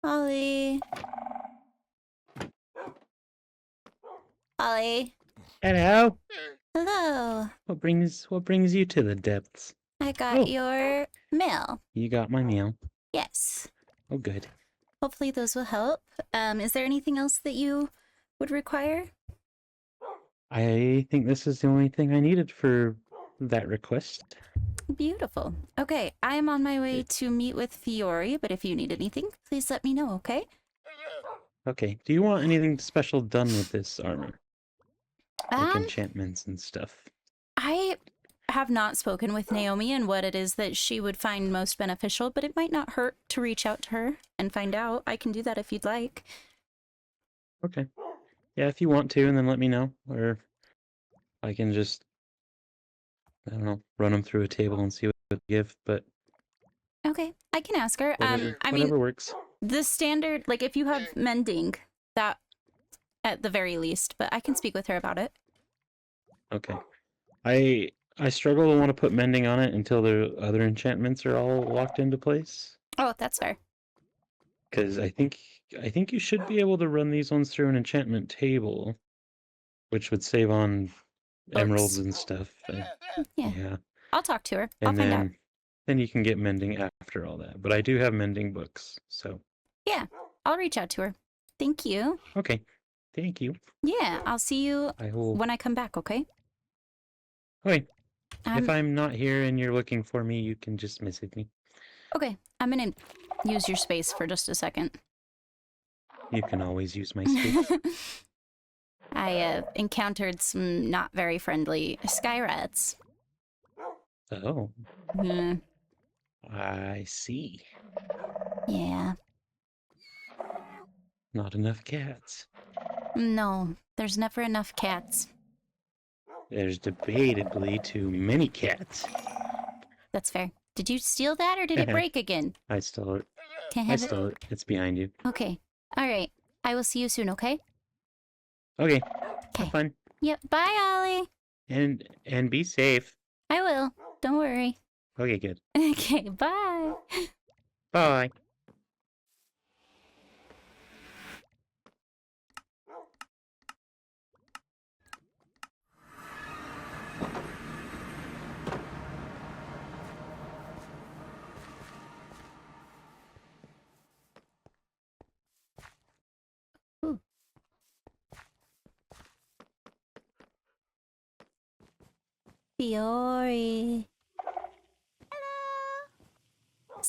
Ollie. Ollie. Hello. Hello. What brings you to the depths? I got your mail. You got my mail. Yes. Oh, good. Hopefully those will help. Is there anything else that you would require? I think this is the only thing I needed for that request. Beautiful. Okay, I am on my way to meet with Fiori, but if you need anything, please let me know, okay? Okay. Do you want anything special done with this armor? Like enchantments and stuff. I have not spoken with Naomi and what it is that she would find most beneficial, but it might not hurt to reach out to her and find out. I can do that if you'd like. Okay. Yeah, if you want to, and then let me know. Or I can just, I don't know, run them through a table and see what they give, but... Okay, I can ask her. Whatever works. The standard, like if you have mending, that at the very least, but I can speak with her about it. Okay. I struggle to want to put mending on it until the other enchantments are all locked into place. Oh, that's fair. Because I think you should be able to run these ones through an enchantment table, which would save on emeralds and stuff. Yeah. I'll talk to her. And I'll find out. Then you can get mending after all that. But I do have mending books, so... Yeah, I'll reach out to her. Thank you. Okay. Thank you. Yeah, I'll see you when I come back, okay? Okay. If I'm not here and you're looking for me, you can just message me. Okay, I'm gonna use your space for just a second. You can always use my space. I encountered some not very friendly sky rats. Oh. I see. Yeah. Not enough cats. No, there's never enough cats. There's debatably too many cats. That's fair. Did you steal that or did it break again? I stole it. Can't have it? I stole it. It's behind you. Okay. Alright. I will see you soon, okay? Okay. Okay. Have fun. Yep. Bye, Ollie. And be safe. I will. Don't worry. Okay, good. Okay, bye. Bye. Fiori. Hello.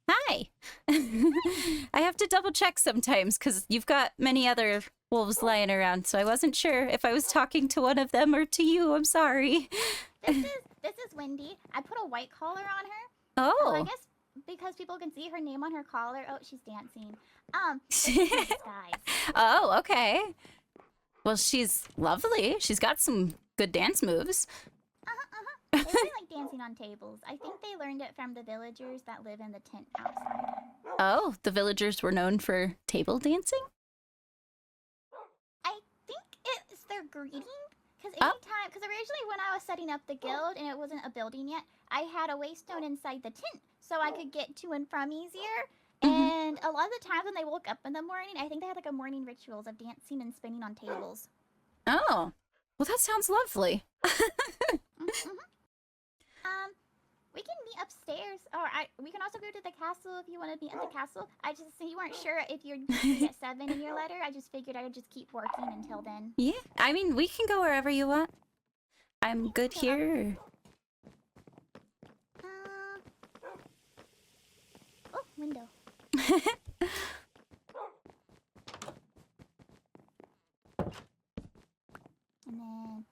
Hi. I have to double check sometimes because you've got many other wolves lying around, so I wasn't sure if I was talking to one of them or to you. I'm sorry. This is Wendy. I put a white collar on her. Oh. I guess because people can see her name on her collar. Oh, she's dancing. Disguise. Oh, okay. Well, she's lovely. She's got some good dance moves. They really like dancing on tables. I think they learned it from the villagers that live in the tent outside. Oh, the villagers were known for table dancing? I think it's their greeting. Because originally when I was setting up the guild and it wasn't a building yet, I had a waystone inside the tent so I could get to and from easier. And a lot of the times when they woke up in the morning, I think they had like a morning rituals of dancing and spinning on tables. Oh, well that sounds lovely. We can meet upstairs, or we can also go to the castle if you want to meet at the castle. I just you weren't sure if you're at 7 in your letter. I just figured I would just keep working until then. Yeah, I mean we can go wherever you want. I'm good here. Oh, window. And then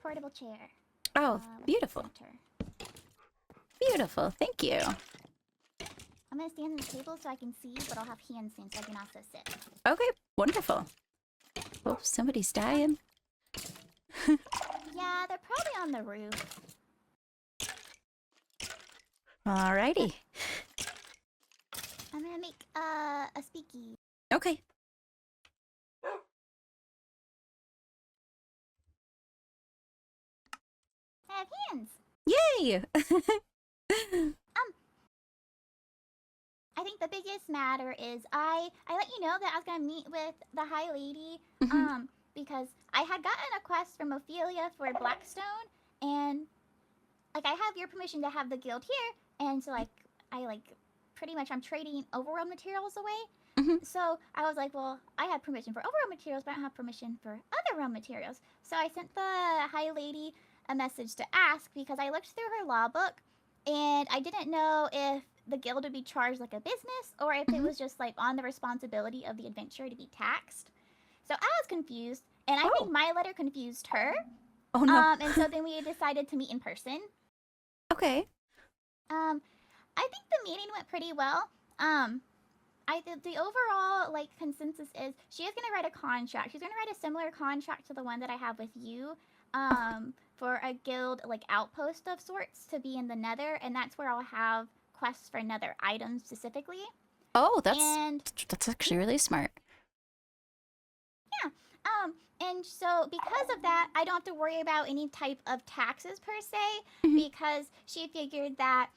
portable chair. Oh, beautiful. Beautiful, thank you. I'm gonna stand on the table so I can see, but I'll have hands in so I can also sit. Okay, wonderful. Oh, somebody's dying. Yeah, they're probably on the roof. Alrighty. I'm gonna make a speaky. Okay. I have hands. Yay! I think the biggest matter is I let you know that I was gonna meet with the High Lady, Mhm. because I had gotten a quest from Ophelia for Blackstone, and like I have your permission to have the guild here, and so like I like pretty much I'm trading overworld materials away. Mhm. So I was like, well, I have permission for overworld materials, but I don't have permission for other realm materials. So I sent the High Lady a message to ask because I looked through her law book, and I didn't know if the guild would be charged like a business or if it Mhm. was just like on the responsibility of the adventurer to be taxed. So I was confused, and I Oh. think my letter confused her. Oh no. And so then we decided to meet in person. Okay. I think the meeting went pretty well. I think the overall like consensus is she is gonna write a contract. She's gonna write a similar contract to the one that I have with you. For a guild like outpost of sorts to be in the Nether, and that's where I'll have quests for Nether items specifically. Oh, that's And actually really smart. yeah, and so because of that, I don't have to worry about any type of taxes per se, Mhm. because she figured that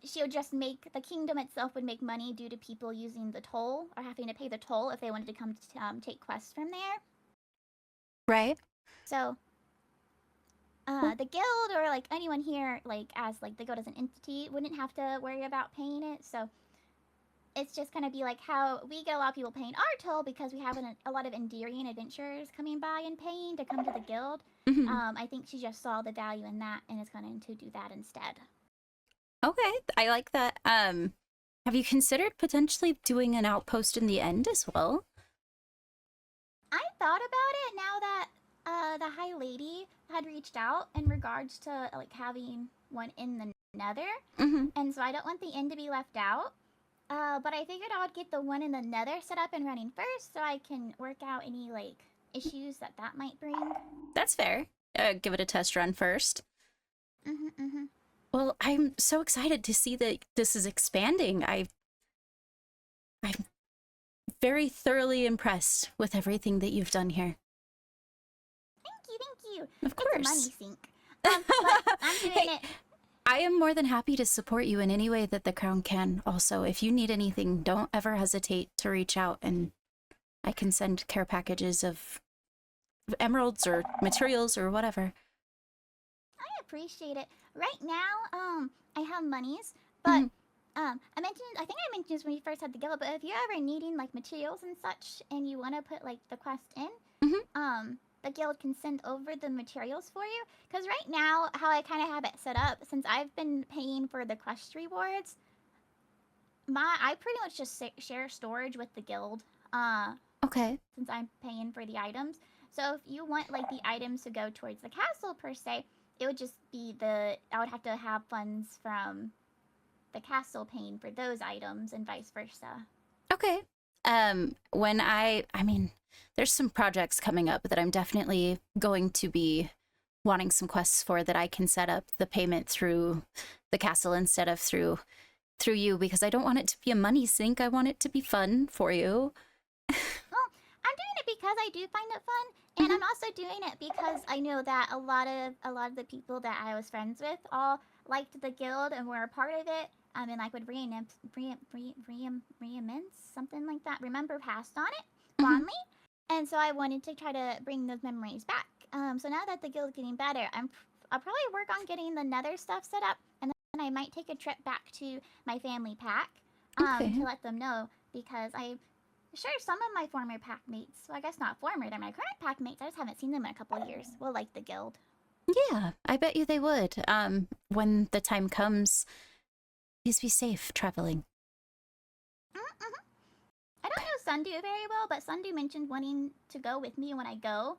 she'll just make the kingdom itself would make money due to people using the toll or having to pay the toll if they wanted to come take quests from there. Right. So Well, the guild or like anyone here, like as like the guild as an entity, wouldn't have to worry about paying it. So it's just gonna be like how we get a lot of people paying our toll because we have a lot of endearing adventurers coming by and paying to come to the guild. mhm. I think she just saw the value in that and is going to do that instead. Okay, I like that. Have you considered potentially doing an outpost in the end as well? I thought about it now that the High Lady had reached out in regards to like having one in the Nether, Mm-hmm. and so I don't want the inn to be left out. But I figured I would get the one in the Nether set up and running first, so I can work out any like issues that might bring. That's fair. Give it a test run first. Mhm. Well, I'm so excited to see that this is expanding. I'm very thoroughly impressed with everything that you've done here. Thank you. Of It's a money course. sink. But I'm doing Hey, it. I am more than happy to support you in any way that the crown can. Also, if you need anything, don't ever hesitate to reach out, and I can send care packages of emeralds or materials or whatever. I appreciate it. Right now, I have monies, but Mhm. I think I mentioned this when we first had the guild, but if you're ever needing like materials and such, and you want to put like the quest in, Mhm. the guild can send over the materials for you. Because right now, how I kind of have it set up, since I've been paying for the quest rewards, I pretty much just share storage with the guild. Okay. Since I'm paying for the items. So if you want like the items to go towards the castle per se, it would just be I would have to have funds from the castle paying for those items and vice versa. Okay. When I mean, there's some projects coming up that I'm definitely going to be wanting some quests for that I can set up the payment through the castle instead of through you, because I don't want it to be a money sink. I want it to be fun for you. Well, I'm doing it because I do find it fun, and Mhm. I'm also doing it because I know that a lot of the people that I was friends with all liked the guild and were a part of it. I mean, like would reimmense something like that. Remember passed on it Mhm. fondly, and so I wanted to try to bring those memories back. So now that the guild's getting better, I'll probably work on getting the Nether stuff set up, and then I might take a trip back to my family pack, Okay. to let them know because I sure, some of my former pack mates, well, I guess not former, they're my current pack mates. I just haven't seen them in a couple of years. Will like the guild. Yeah, I bet you they would. When the time comes, please be safe traveling. Mm-hmm. I don't know Sundu very well, but Sundu mentioned wanting to go with me when I go,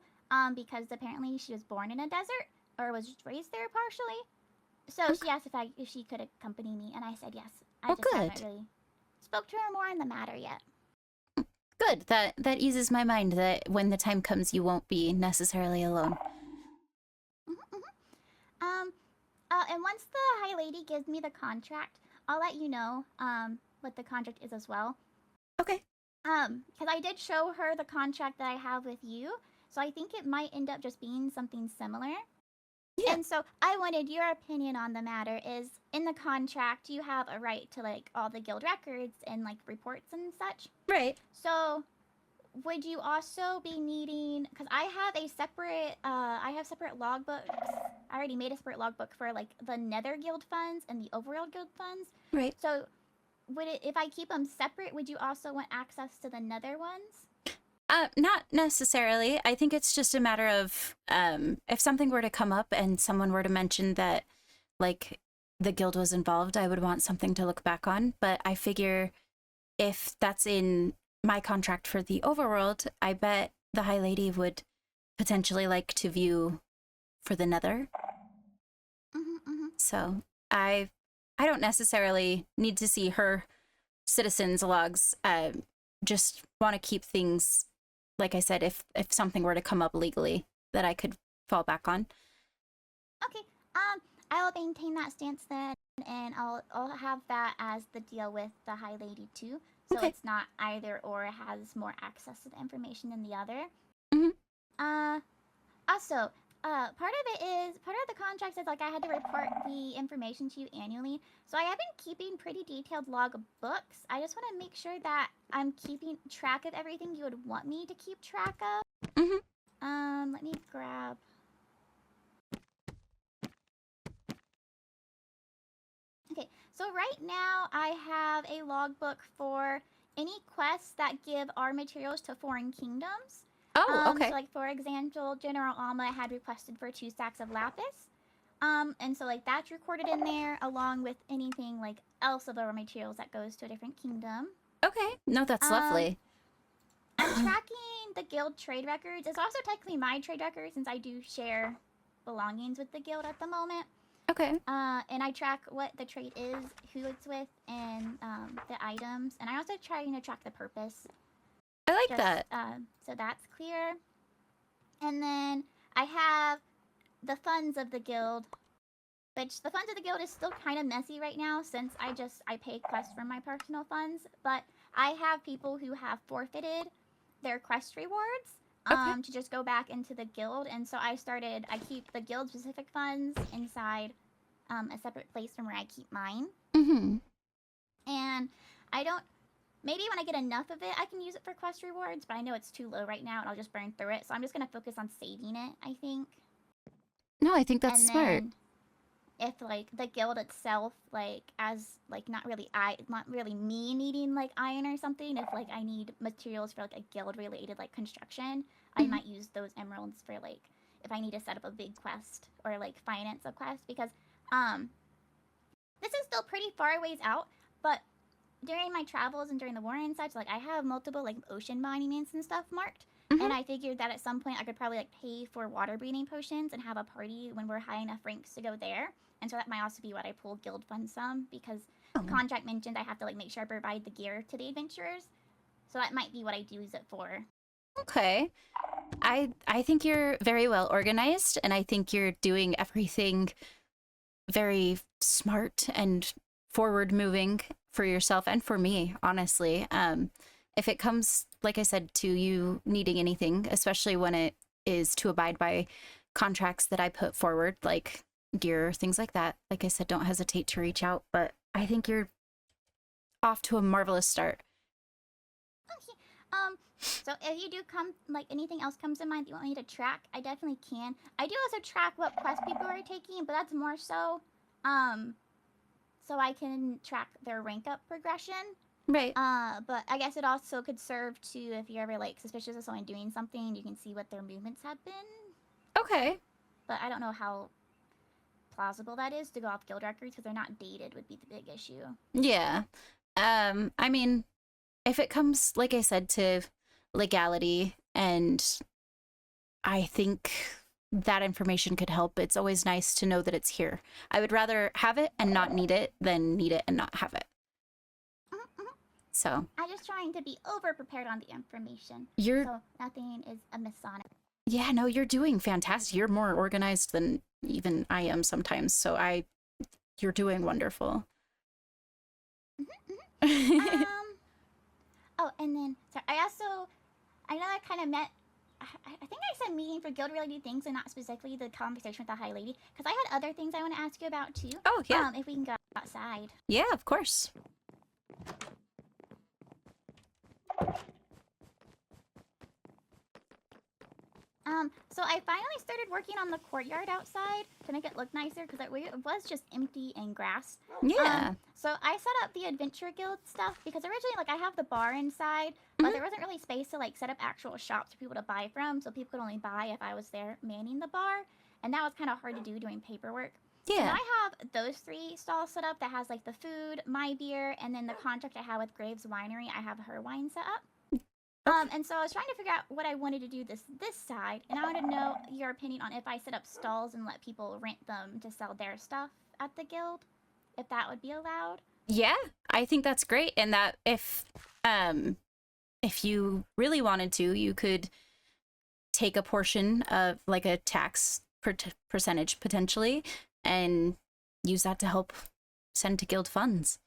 because apparently she was born in a desert or was raised there partially. So Okay. she asked if she could accompany me, and I said yes. I Oh, just haven't good. really spoke to her more on the matter yet. Good. That eases my mind that when the time comes, you won't be necessarily alone. Um, and once the High Lady gives me the contract, I'll let you know what the contract is as well. Okay. Because I did show her the contract that I have with you, so I think it might end up just being something similar. Yeah. And so I wanted your opinion on the matter. Is in the contract you have a right to like all the guild records and like reports and such. Right. So would you also be needing? Because I have separate logbooks. I already made a separate logbook for like the Nether Guild funds and the Overworld Guild funds. Right. So would it, if I keep them separate, would you also want access to the Nether ones? Not necessarily. I think it's just a matter of if something were to come up and someone were to mention that, like, the guild was involved, I would want something to look back on. But I figure if that's in my contract for the overworld, I bet the High Lady would potentially like to view for the Nether. So I don't necessarily need to see her citizens' logs. Just want to keep things, like I said, if something were to come up legally that I could fall back on. Okay. I'll maintain that stance then, and I'll have that as the deal with the High Lady too. So Okay. it's not either or has more access to the information than the other. Mhm. Also, part of the contract is like I had to report the information to you annually. So I have been keeping pretty detailed log books. I just want to make sure that I'm keeping track of everything you would want me to keep track of. Let me grab. Okay, so right now I have a logbook for any quests that give our materials to foreign kingdoms. Oh, okay. So like for example, General Alma had requested for 2 stacks of lapis. And so like that's recorded in there along with anything like else of our materials that goes to a different kingdom. Okay. No, that's lovely. I'm tracking the guild trade records. It's also technically my trade record since I do share belongings with the guild at the moment. Okay. And I track what the trade is, who it's with, and the items. And I also try to track the purpose. I like that. So that's clear. And then I have the funds of the guild, which the funds of the guild is still kind of messy right now since I pay quests from my personal funds. But I have people who have forfeited their quest rewards to just go back into the guild. And so I keep the guild specific funds inside a separate place from where I keep mine. And maybe when I get enough of it, I can use it for quest rewards, but I know it's too low right now and I'll just burn through it. So I'm just going to focus on saving it, I think. No, I think that's and smart. Then if like the guild itself, like as like not really me needing like iron or something, if like I need materials for like a guild related like construction, I might use those emeralds for like if I need to set up a big quest or like finance a quest, because this is still pretty far ways out, but during my travels and during the war and such, like I have multiple like ocean monuments and stuff marked. And I figured that at some point I could probably like pay for water breathing potions and have a party when we're high enough ranks to go there. And so that might also be what I pull guild funds from, because the contract mentioned I have to like make sure I provide the gear to the adventurers. So that might be what I do use it for. Okay. I think you're very well organized, and I think you're doing everything very smart and forward moving for yourself and for me, honestly. If it comes, like I said, to you needing anything, especially when it is to abide by contracts that I put forward, like gear, things like that, like I said, don't hesitate to reach out. But I think you're off to a marvelous start. Okay. So if you do like anything else comes to mind that you want me to track, I definitely can. I do also track what quest people are taking, but that's more so I can track their rank up progression. Right. But I guess it also could serve to, if you're ever like suspicious of someone doing something, you can see what their movements have been. Okay. But I don't know how plausible that is to go off guild records, because they're not dated would be the big issue. Yeah. I mean, if it comes, like I said, to legality, and I think that information could help, it's always nice to know that it's here. I would rather have it and not need it than need it and not have it. So I'm just trying to be over prepared on the information. You're so nothing is amiss on it. Yeah, no, you're doing fantastic. You're more organized than even I am sometimes. So you're doing wonderful. Oh, and then sorry, I know I kind of I think I said meeting for guild-related things and not specifically the conversation with the High Lady, because I had other things I want to ask you about too. Oh, yeah. If we can go outside. Yeah, of course. So I finally started working on the courtyard outside to make it look nicer, because it was just empty and grass. Yeah. So I set up the Adventure Guild stuff, because originally, like, I have the bar inside, but there wasn't really space to, like, set up actual shops for people to buy from, so people could only buy if I was there manning the bar, and that was kind of hard to do doing paperwork. So Yeah. now I have those 3 stalls set up that has, like, the food, my beer, and then the contract I have with Graves Winery, I have her wine set up. And so I was trying to figure out what I wanted to do this side, and I wanted to know your opinion on if I set up stalls and let people rent them to sell their stuff at the guild, if that would be allowed. Yeah, I think that's great. And that if you really wanted to, you could take a portion of like a tax percentage potentially and use that to help send to guild funds.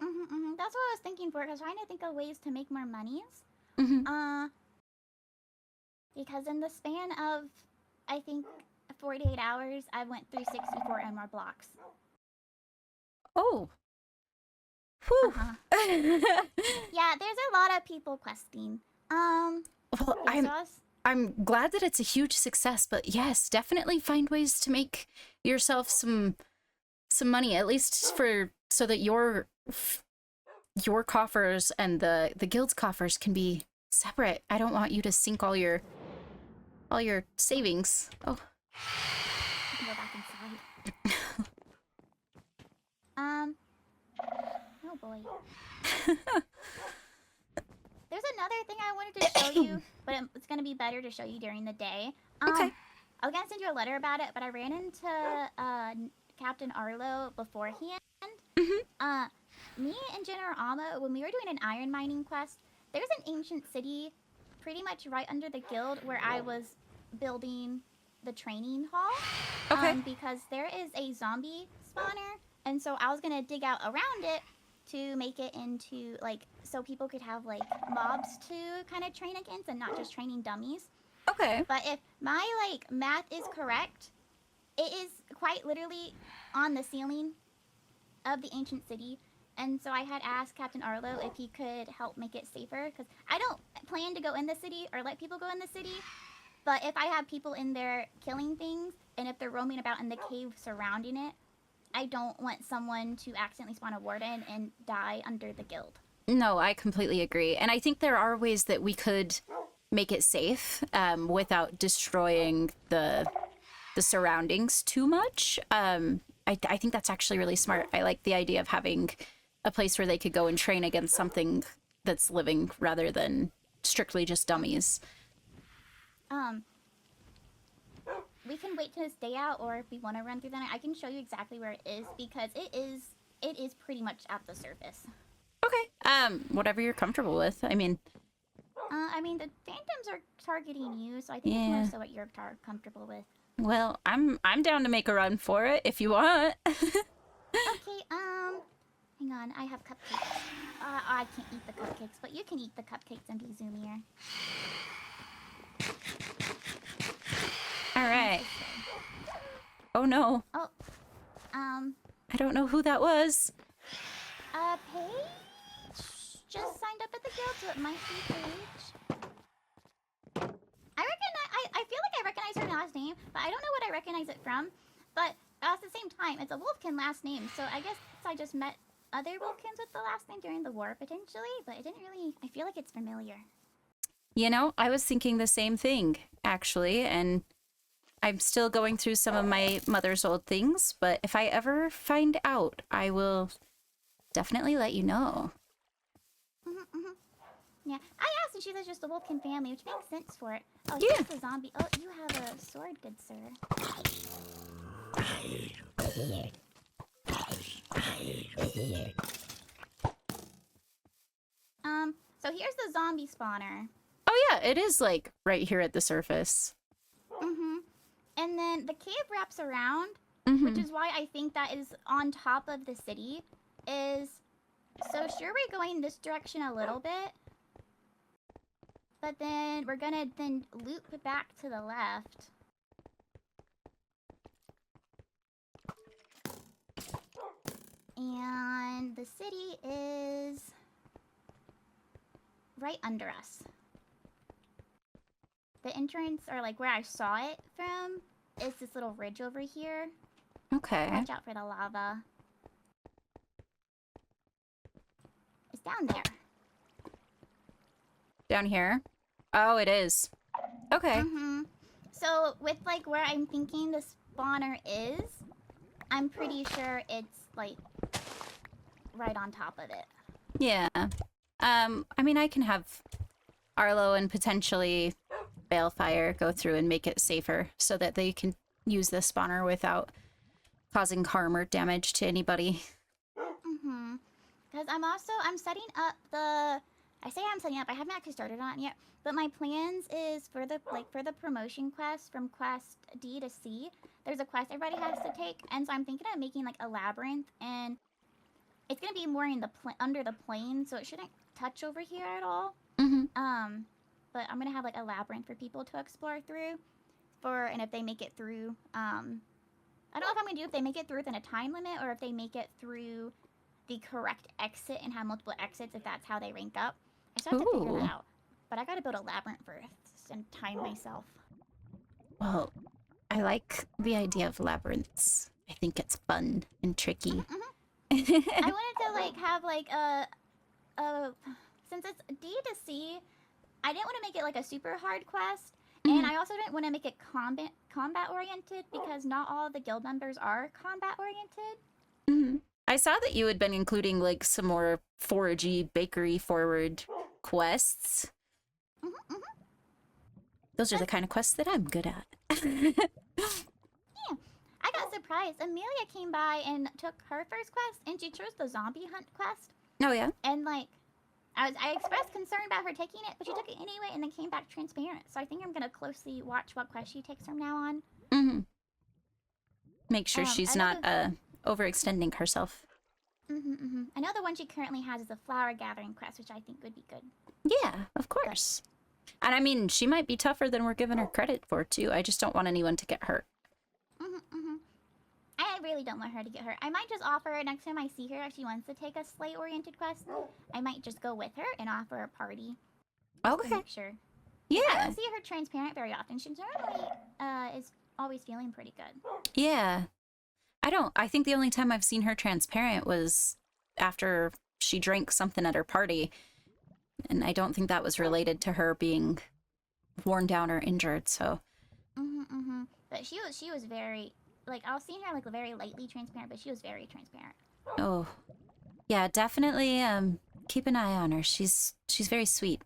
That's what I was thinking for. I was trying to think of ways to make more monies. Because in the span of, I think, 48 hours, I went through 64 and more blocks. Oh. Whew. Yeah, there's a lot of people questing. Well, I'm glad that it's a huge success, but yes, definitely find ways to make yourself some money, at least so that your coffers and the guild's coffers can be separate. I don't want you to sink all your savings. Oh. I can go back inside. Oh boy. There's another thing I wanted to show you, but it's gonna be better to show you during the day. Okay. I was gonna send you a letter about it, but I ran into Captain Arlo beforehand. Me and General Alma, when we were doing an iron mining quest, there's an ancient city pretty much right under the guild where I was building the training hall. Okay. Because there is a zombie spawner, and so I was gonna dig out around it to make it into, like, so people could have, like, mobs to kind of train against and not just training dummies. Okay. But if my, like, math is correct, it is quite literally on the ceiling of the ancient city. And so I had asked Captain Arlo if he could help make it safer, because I don't plan to go in the city or let people go in the city. But if I have people in there killing things, and if they're roaming about in the cave surrounding it, I don't want someone to accidentally spawn a warden and die under the guild. No, I completely agree. And I think there are ways that we could make it safe without destroying the surroundings too much. I think that's actually really smart. I like the idea of having a place where they could go and train against something that's living rather than strictly just dummies. We can wait till this day out, or if we want to run through the night, I can show you exactly where it is, because it is pretty much at the surface. Okay. Whatever you're comfortable with. I mean, the phantoms are targeting you, so I think it's more so what you're comfortable with. Well, I'm down to make a run for it if you want. Okay, hang on, I have cupcakes. I can't eat the cupcakes, but you can eat the cupcakes and be zoomier. All right. Oh no. Oh, I don't know who that was. Paige just signed up at the guild, so it might be Paige. I feel like I recognize her last name, but I don't know what I recognize it from. But at the same time, it's a Wolfkin last name, so I guess I just met other Wolfkins with the last name during the war, potentially, but it didn't really, I feel like it's familiar. You know, I was thinking the same thing, actually, and I'm still going through some of my mother's old things, but if I ever find out, I will definitely let you know. Yeah, I asked, and she says just the Wolfkin family, which makes sense for it. Oh, Yeah. here's the zombie. Oh, you have a sword, good sir. So here's the zombie spawner. Oh yeah, it is like right here at the surface. And then the cave wraps around, which is why I think that is on top of the city. So sure, we're going this direction a little bit. But then we're gonna then loop back to the left. And the city is right under us. The entrance, or like where I saw it from, is this little ridge over here. Okay. Watch out for the lava. It's down there. Down here? Oh, it is. Okay. Mm-hmm. So with like where I'm thinking the spawner is, I'm pretty sure it's like right on top of it. Yeah. I mean, I can have Arlo and potentially Balefire go through and make it safer so that they can use the spawner without causing harm or damage to anybody. Mm-hmm. Because I'm setting up the... I say I'm setting up, I haven't actually started on it yet, but my plans is for the promotion quest from quest D to C, there's a quest everybody has to take, and so I'm thinking of making like a labyrinth, and it's gonna be more in the under the plane, so it shouldn't touch over here at all. Mm-hmm. But I'm gonna have like a labyrinth for people to explore through, and if they make it through, I don't know if I'm gonna do if they make it through within a time limit or if they make it through the correct exit and have multiple exits if that's how they rank up. I still have to figure Ooh. that out. But I gotta build a labyrinth first and time myself. Well, I like the idea of labyrinths. I think it's fun and tricky. I wanted to like have like a since it's D to C, I didn't want to make it like a super hard quest, and I also didn't want to make it combat oriented because not all the guild members are combat oriented. Mm-hmm. I saw that you had been including like some more foragey, bakery forward quests. Mm-hmm. Those are the kind of quests that I'm good at. Yeah, I got surprised. Amelia came by and took her first quest, and she chose the zombie hunt quest. Oh yeah. And like, I expressed concern about her taking it, but she took it anyway, and then came back transparent. So I think I'm gonna closely watch what quest she takes from now on. Mm-hmm. Make sure she's not another- overextending herself. I know the one she currently has is a flower gathering quest, which I think would be good. Yeah, of course. And I mean, she might be tougher than we're giving her credit for, too. I just don't want anyone to get hurt. I really don't want her to get hurt. I might just offer her next time I see her if she wants to take a slay-oriented quest. I might just go with her and offer a party. To Okay. make sure. I Yeah. don't see her transparent very often. She normally is always feeling pretty good. Yeah. I think the only time I've seen her transparent was after she drank something at her party. And I don't think that was related to her being worn down or injured, so. But she was very, like, I was seeing her, like, very lightly transparent, but she was very transparent. Oh. Yeah, definitely keep an eye on her. She's very sweet.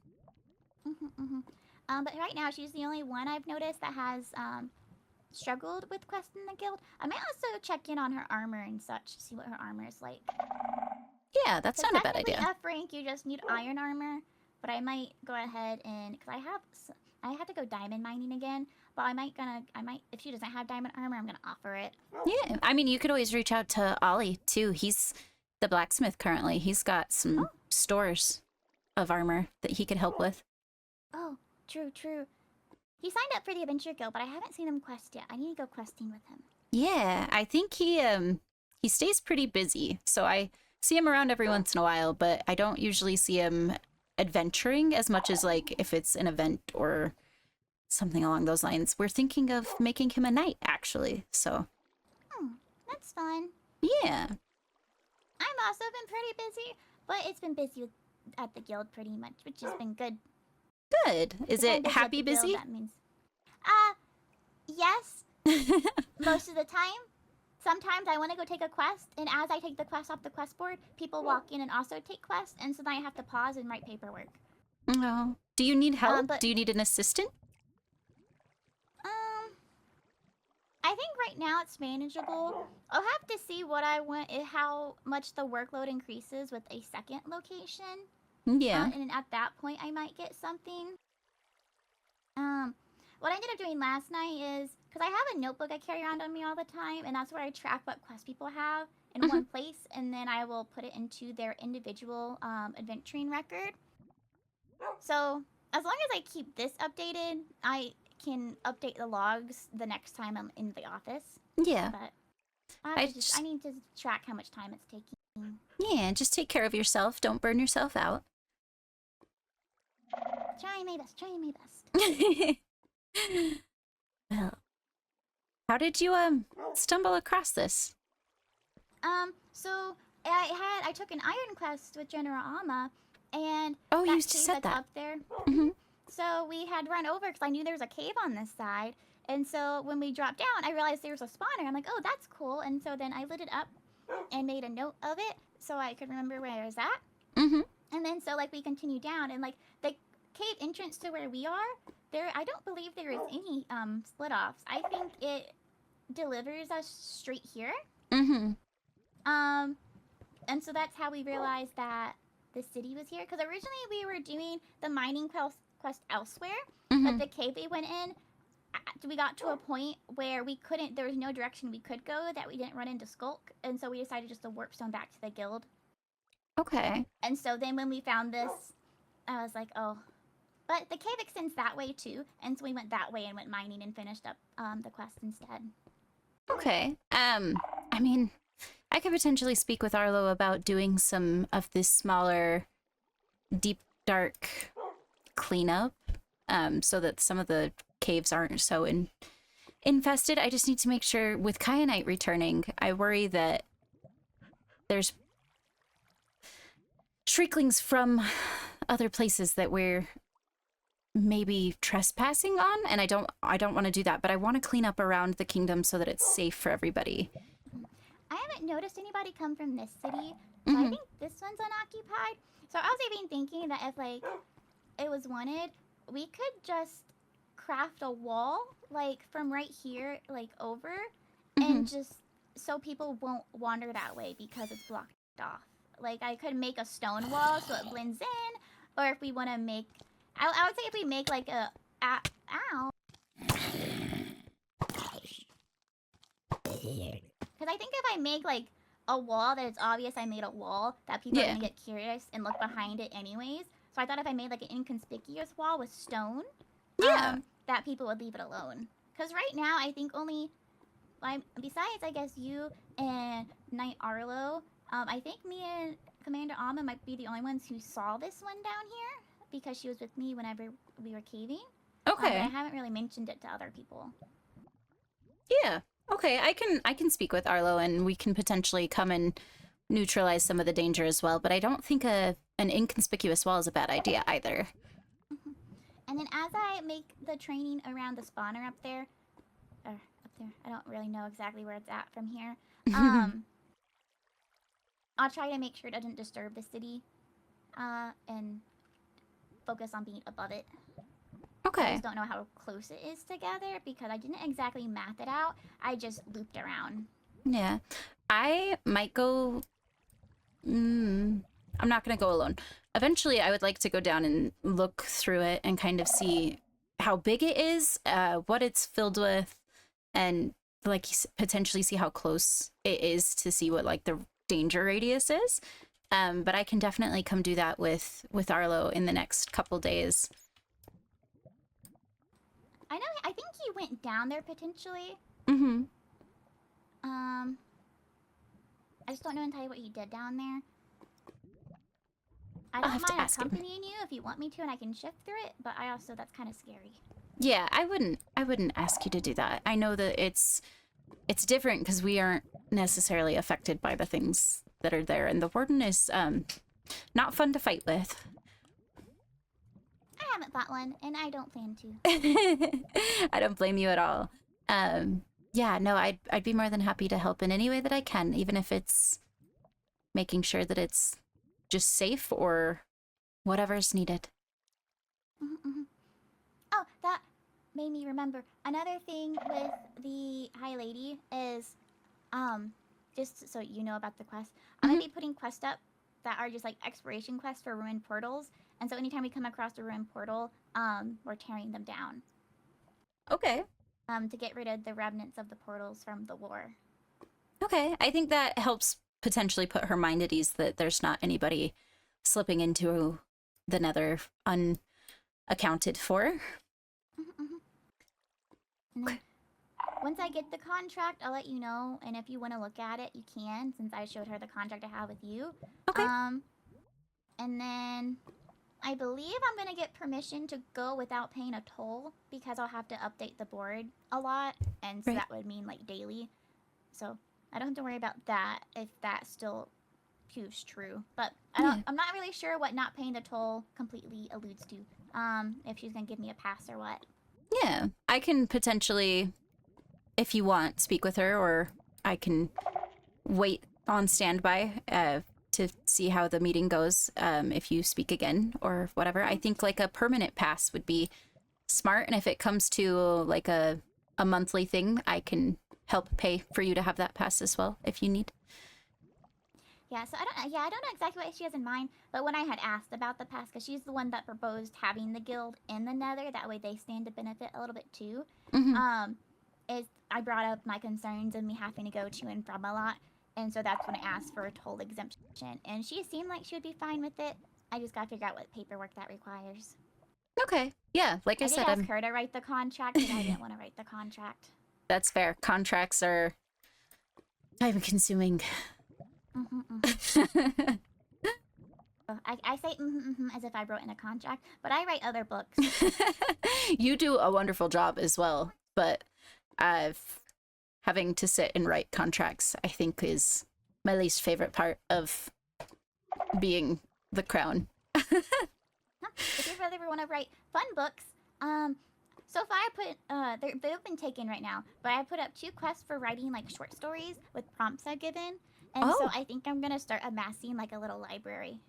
But right now, she's the only one I've noticed that has, struggled with quests in the guild. I might also check in on her armor and such, see what her armor is like. Yeah, that's not a bad idea. F rank, you just need iron armor, but I might go ahead and, because I have to go diamond mining again, but I might, if she doesn't have diamond armor, I'm gonna offer it. Yeah, I mean, you could always reach out to Ollie, too. He's the blacksmith currently. He's got some stores of armor that he could help with. Oh, true. He signed up for the Adventure Guild, but I haven't seen him quest yet. I need to go questing with him. Yeah, I think he stays pretty busy, so I see him around every once in a while, but I don't usually see him adventuring as much as, like, if it's an event or something along those lines. We're thinking of making him a knight, actually, so. That's fun. Yeah. I'm also been pretty busy, but it's been busy at the guild pretty much, which has been good. Good. Is If I'm it busy at happy the guild, busy? that means, yes. Most of the time. Sometimes I want to go take a quest, and as I take the quest off the quest board, people walk in and also take quests, and so then I have to pause and write paperwork. No. Do you need help? but- Do you need an assistant? I think right now it's manageable. I'll have to see what I want, how much the workload increases with a second location. Yeah. And at that point, I might get something. What I ended up doing last night is, because I have a notebook I carry around on me all the time, and that's where I track what quests people have in one place, and then I will put it into their individual adventuring record. So as long as I keep this updated, I can update the logs the next time I'm in the office. Yeah. But I I need to track how much time it's taking. Yeah, just take care of yourself. Don't burn yourself out. Trying my best. Trying my best. Well, how did you stumble across this? So I took an iron quest with General Alma, and Oh, that you cave just said that's that. up there. Mm-hmm. So we had run over because I knew there was a cave on this side. And so when we dropped down, I realized there was a spawner. I'm like, oh, that's cool. And so then I lit it up and made a note of it so I could remember where I was at. Mm-hmm. And then so like we continue down, and like the cave entrance to where we are, there I don't believe there is any split offs. I think it delivers us straight here. Mm-hmm. And so that's how we realized that the city was here. Because originally we were doing the mining quest elsewhere, Mm-hmm. but the cave we went in, we got to a point where we couldn't. There was no direction we could go that we didn't run into Skulk, and so we decided just to warp stone back to the guild. Okay. And so then when we found this, I was like, oh. But the cave extends that way too, and so we went that way and went mining and finished up the quest instead. Okay. I mean, I could potentially speak with Arlo about doing some of this smaller, deep, dark cleanup, so that some of the caves aren't so infested. I just need to make sure with Kyanite returning, I worry that there's Shrieklings from other places that we're maybe trespassing on, and I don't want to do that, but I want to clean up around the kingdom so that it's safe for everybody. I haven't noticed anybody come from this city, so I think this one's unoccupied. So I was even thinking that if like it was wanted, we could just craft a wall like from right here like over, and just so people won't wander that way because it's blocked off. Like I could make a stone wall so it blends in, or if we want to make, I would say if we make like a ow. Because I think if I make like a wall that it's obvious I made a wall, that people are gonna get curious and look behind it anyways. So I thought if I made like an inconspicuous wall with stone, that people would leave it alone. Because right now I think only, besides I guess you and Knight Arlo, I think me and Commander Alma might be the only ones who saw this one down here because she was with me whenever we were caving. Okay. But I haven't really mentioned it to other people. Yeah. Okay, I can speak with Arlo, and we can potentially come and neutralize some of the danger as well, but I don't think an inconspicuous wall is a bad idea either. And then as I make the training around the spawner up there, I don't really know exactly where it's at from here. I'll try to make sure it doesn't disturb the city, and focus on being above it. I Okay. just don't know how close it is together because I didn't exactly map it out. I just looped around. Yeah. I might go... I'm not going to go alone. Eventually, I would like to go down and look through it and kind of see how big it is, what it's filled with, and like potentially see how close it is to see what like the danger radius is. But I can definitely come do that with Arlo in the next couple days. I think he went down there potentially. Mm-hmm. I just don't know entirely what he did down there. I I'll don't have to mind ask him. accompanying you if you want me to, and I can shift through it. But I also, that's kind of scary. Yeah, I wouldn't ask you to do that. I know that it's different because we aren't necessarily affected by the things that are there, and the warden is not fun to fight with. I haven't fought one, and I don't plan to. I don't blame you at all. Yeah, no, I'd be more than happy to help in any way that I can, even if it's making sure that it's just safe or whatever's needed. Oh, that made me remember. Another thing with the High Lady is, just so you know about the quest, I'm gonna be putting quests up that are just like exploration quests for ruined portals. And so anytime we come across a ruined portal, we're tearing them down. Okay. To get rid of the remnants of the portals from the war. Okay, I think that helps potentially put her mind at ease that there's not anybody slipping into the nether accounted for. And then once I get the contract, I'll let you know. And if you want to look at it, you can, since I showed her the contract I have with you. Okay. And then I believe I'm gonna get permission to go without paying a toll because I'll have to update the board a lot, and so Right. that would mean like daily. So I don't have to worry about that if that still proves true. But Yeah. I'm not really sure what not paying the toll completely alludes to. If she's gonna give me a pass or what. Yeah, I can potentially, if you want, speak with her, or I can wait on standby to see how the meeting goes if you speak again or whatever. I think like a permanent pass would be smart, and if it comes to like a monthly thing, I can help pay for you to have that pass as well if you need. Yeah, so I don't know exactly what she has in mind, but when I had asked about the pass, because she's the one that proposed having the guild in the Nether, that way they stand to benefit a little bit too. Is I brought up my concerns and me having to go to and from a lot, and so that's when I asked for a toll exemption, and she seemed like she would be fine with it. I just gotta figure out what paperwork that requires. Okay, yeah, like I did said, ask her to write the contract, but I didn't want to write the contract. That's fair. Contracts are time consuming. I say as if I wrote in a contract, but I write other books. You do a wonderful job as well, but having to sit and write contracts, I think, is my least favorite part of being the crown. If you ever want to write fun books, so far I put they've been taken right now, but I put up 2 quests for writing like short stories with prompts I've given, and so I think I'm gonna start amassing like a little library.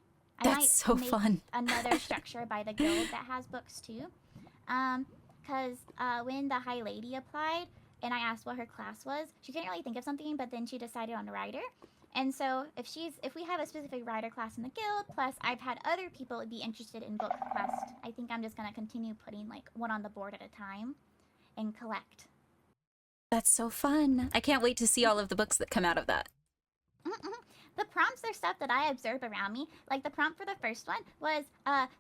That's so make fun. Another structure by the guild that has books too, because when the High Lady applied and I asked what her class was, she couldn't really think of something, but then she decided on writer. And so if we have a specific writer class in the guild, plus I've had other people be interested in book quest, I think I'm just gonna continue putting like one on the board at a time and collect. That's so fun. I can't wait to see all of the books that come out of that. The prompts are stuff that I observe around me. Like the prompt for the first one was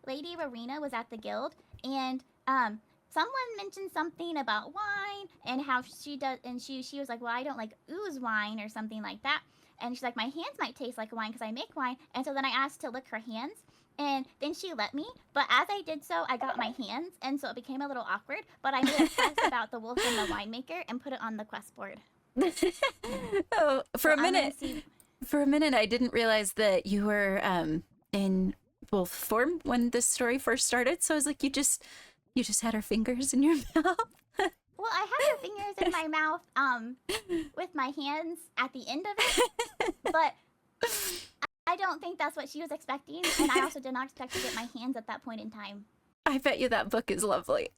Lady Rowena was at the guild, and someone mentioned something about wine and how she does, and she was like, well, I don't like ooze wine or something like that. And she's like, my hands might taste like wine because I make wine. And so then I asked to lick her hands, and then she let me. But as I did so, I got my hands, and so it became a little awkward. But I made a quest about the wolf and the winemaker and put it on the quest board. Oh, for So a minute, I didn't realize that you were in wolf form when this story first started. So I was like, you just had her fingers in your mouth. Well, I had her fingers in my mouth with my hands at the end of it, but I don't think that's what she was expecting, and I also did not expect to get my hands at that point in time. I bet you that book is lovely.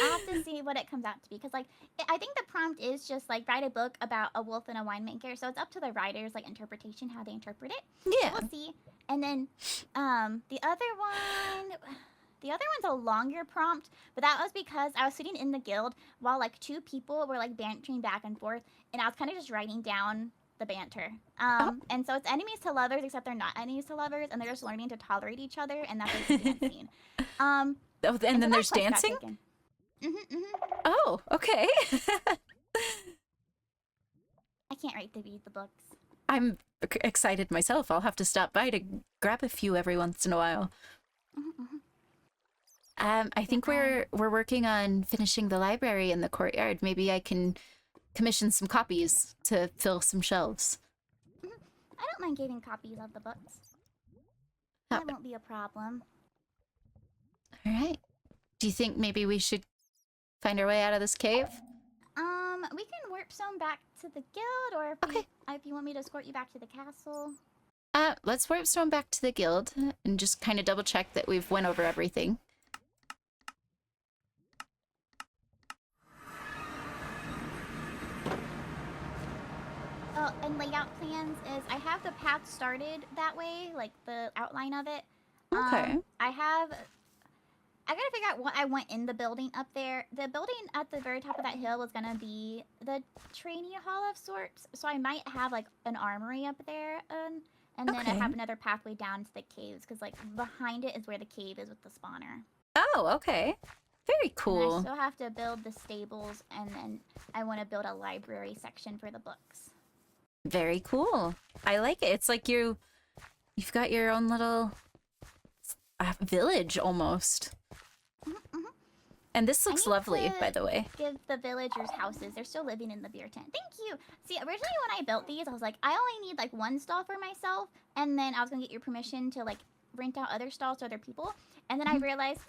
I'll have to see what it comes out to be, because like I think the prompt is just like write a book about a wolf and a winemaker, so it's up to the writer's like interpretation how they interpret it. Yeah. So we'll see. And then the other one's a longer prompt, but that was because I was sitting in the guild while like 2 people were like bantering back and forth, and I was kind of just writing down the banter. And so it's enemies to lovers, except they're not enemies to lovers, and they're just learning to tolerate each other, and that's what the scene. Oh, and then there's dancing? Oh, okay. I can't wait to read the books. I'm excited myself. I'll have to stop by to grab a few every once in a while. I think we're working on finishing the library in the courtyard. Maybe I can commission some copies to fill some shelves. I don't mind giving copies of the books. That won't be a problem. All right. Do you think maybe we should find our way out of this cave? We can warp zone back to the guild, or if you want me to escort you back to the castle. Let's warp stone back to the guild and just kind of double check that we've went over everything. Oh, and layout plans is I have the path started that way, like the outline of it. Okay. I gotta figure out what I want in the building up there. The building at the very top of that hill was gonna be the trainee hall of sorts, so I might have like an armory up there, And then I Okay. have another pathway down to the caves, because, like, behind it is where the cave is with the spawner. Oh, okay. Very And I cool. still have to build the stables, and then I want to build a library section for the books. Very cool. I like it. It's like you've got your own little village almost. And this looks need lovely, to by the way. Give the villagers houses. They're still living in the beer tent. Thank you. See, originally when I built these, I was like, I only need like one stall for myself, and then I was gonna get your permission to like rent out other stalls to other people. And then I realized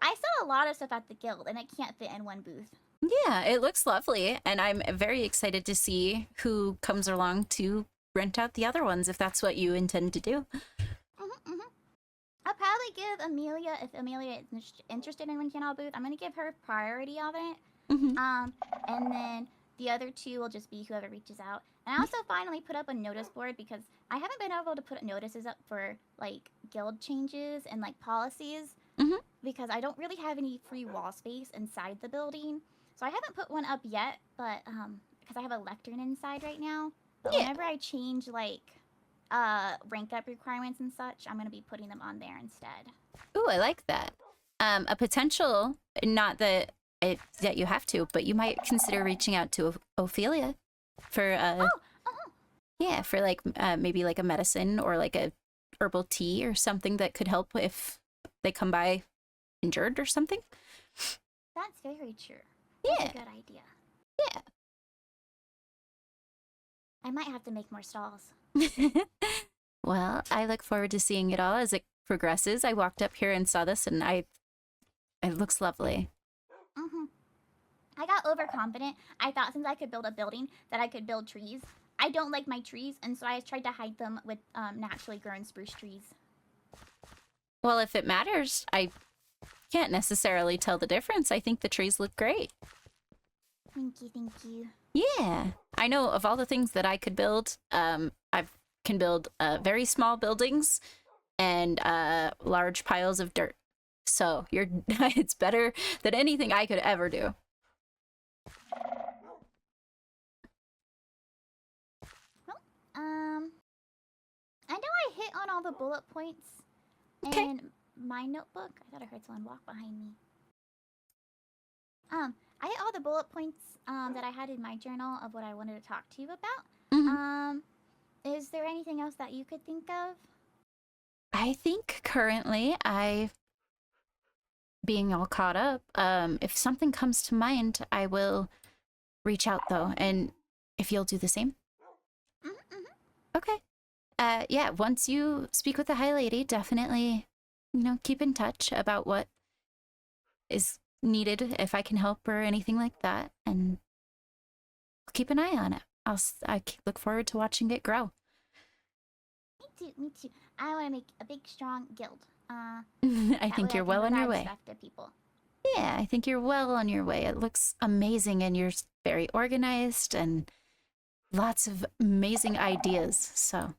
I sell a lot of stuff at the guild, and I can't fit in one booth. Yeah, it looks lovely. And I'm very excited to see who comes along to rent out the other ones if that's what you intend to do. I'll probably give Amelia, if Amelia is interested in renting out a booth, I'm gonna give her priority of it. And then the other two will just be whoever reaches out. And I also finally put up a notice board because I haven't been able to put notices up for like guild changes and like policies because I don't really have any free wall space inside the building. So I haven't put one up yet, but because I have a lectern inside right now. But whenever I change like rank up requirements and such, I'm gonna be putting them on there instead. Ooh, I like that. A potential, not that that you have to, but you might consider reaching out to Ophelia for yeah, for like maybe like a medicine or like a herbal tea or something that could help if they come by injured or something. That's very true. Yeah. That's a good idea. Yeah. I might have to make more stalls. Well, I look forward to seeing it all as it progresses. I walked up here and saw this, and it looks lovely. I got overconfident. I thought since I could build a building that I could build trees. I don't like my trees, and so I tried to hide them with naturally grown spruce trees. Well, if it matters, I can't necessarily tell the difference. I think the trees look great. Thank you, thank you. Yeah, I know of all the things that I could build. I can build very small buildings and large piles of dirt. So it's better than anything I could ever do. Well, I know I hit on all the bullet points Okay. in my notebook. I thought I heard someone walk behind me. I hit all the bullet points that I had in my journal of what I wanted to talk to you about. Is there anything else that you could think of? I think currently being all caught up, if something comes to mind, I will reach out though, and if you'll do the same. Okay. Yeah, once you speak with the High Lady, definitely, keep in touch about what is needed, if I can help or anything like that, and keep an eye on it. I look forward to watching it grow. Me too. I want to make a big, strong guild. I think you're well on your way. Stuff to people. Yeah, I think you're well on your way. It looks amazing, and you're very organized and lots of amazing ideas. So,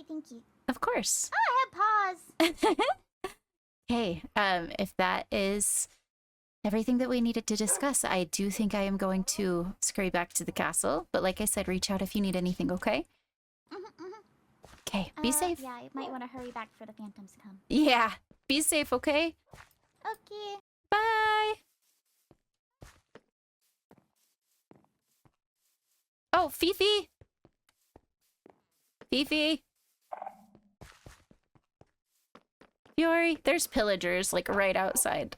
Thank you. of course. Oh, I had pause. Hey, if that is everything that we needed to discuss, I do think I am going to scurry back to the castle. But like I said, reach out if you need anything, okay? Okay, be safe. Yeah, I might want to hurry back for the phantoms to come. Yeah, be safe, okay? Okay. Bye. Oh, Fifi. Fifi. Fiori, there's pillagers like right outside.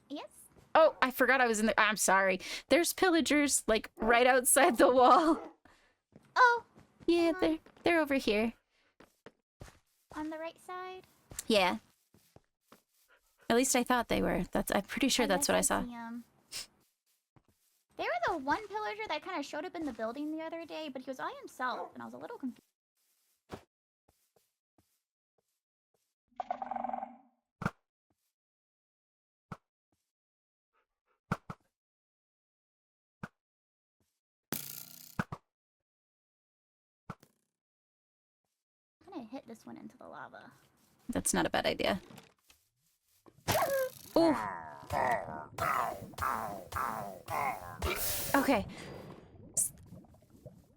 Yes? Oh, I forgot I was in there. I'm sorry. There's pillagers like right outside the wall. Oh, Yeah, they're over here. on the right side? Yeah. At least I thought they were. I'm pretty sure that's what I saw. see 'em. They were the one pillager that kind of showed up in the building the other day, but he was by himself, and I was a little confused. I'm gonna hit this one into the lava. That's not a bad idea. Ooh. Okay.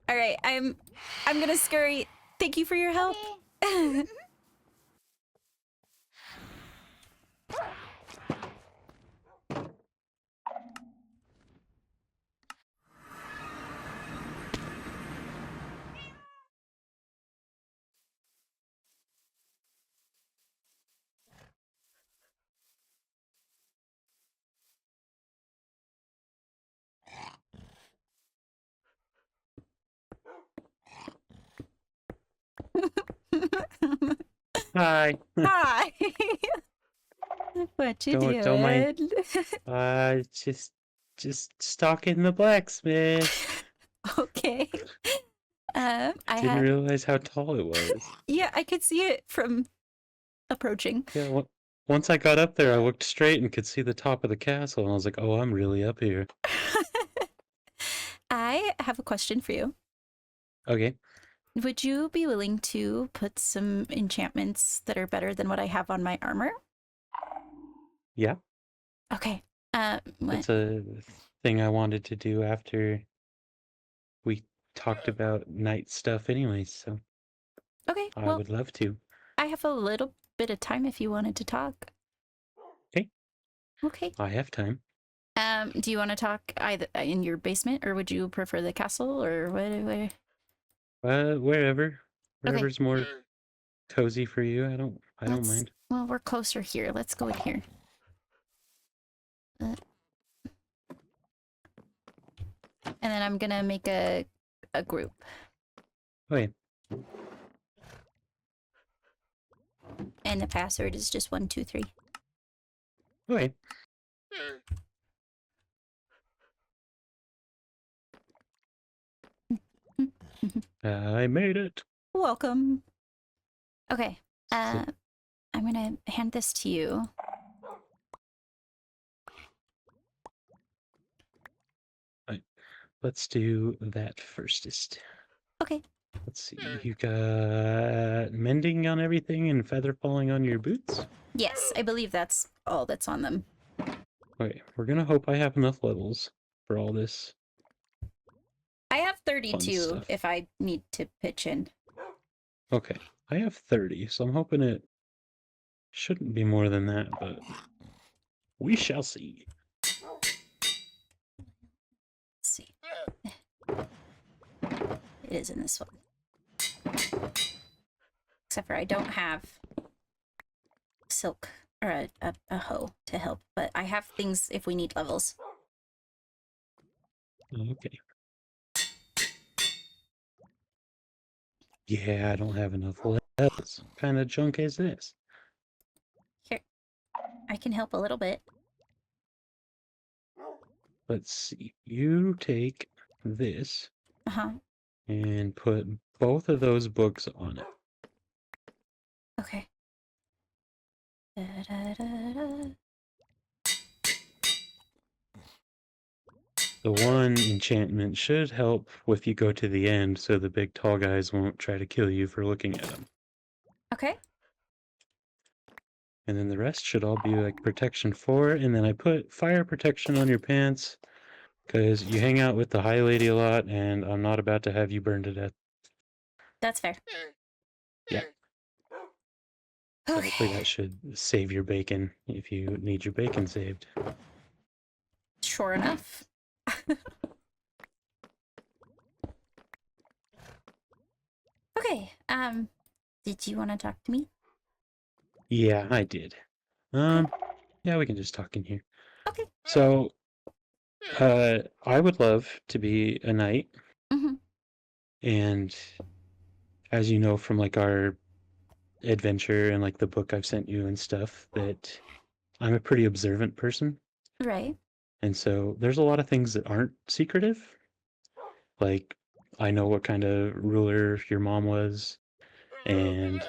All right, I'm gonna scurry. Thank you for your help. Okay. Hi. Hi. What you Don't mind. doing? Just stalking the blacksmith. Okay. I Didn't realize how tall it was. Yeah, I could see it from approaching. Yeah, once I got up there, I looked straight and could see the top of the castle, and I was like, oh, I'm really up here. I have a question for you. Okay. Would you be willing to put some enchantments that are better than what I have on my armor? Yeah. Okay. It's a thing I wanted to do after we talked about night stuff anyways, so Okay, I well, would love to. I have a little bit of time if you wanted to talk. Okay. Okay. I have time. Do you want to talk either in your basement, or would you prefer the castle, or where? Wherever. Okay. Wherever's more cozy for you. I don't mind. Well, we're closer here. Let's go in here. And then I'm gonna make a group. Okay. And the password is just 123. Okay. I made it. Welcome. Okay. So- I'm gonna hand this to you. Let's do that firstest. Okay. Let's see. You got mending on everything and feather falling on your boots? Yes, I believe that's all that's on them. Okay, we're gonna hope I have enough levels for all this. I have Fun 32 stuff. if I need to pitch in. Okay, I have 30, so I'm hoping it shouldn't be more than that, but we shall see. Let's see. It is in this one. Except for I don't have silk or a hoe to help, but I have things if we need levels. Okay. Yeah, I don't have enough levels. What kind of junk is this? Here, I can help a little bit. Let's see. You take this Uh-huh. and put both of those books on it. Okay. Da-da-da-da. The one enchantment should help if you go to the end so the big tall guys won't try to kill you for looking at them. Okay. And then the rest should all be like protection 4. And then I put fire protection on your pants because you hang out with the High Lady a lot and I'm not about to have you burned to death. That's fair. Yeah. So hopefully that should save your bacon if you need your bacon saved. Sure enough. Okay. Did you want to talk to me? Yeah, I did. Yeah, we can just talk in here. Okay. So, I would love to be a knight, Mm-hmm. and as you know from like our adventure and like the book I've sent you and stuff, that I'm a pretty observant person, Right. and so there's a lot of things that aren't secretive. Like, I know what kind of ruler your mom was, and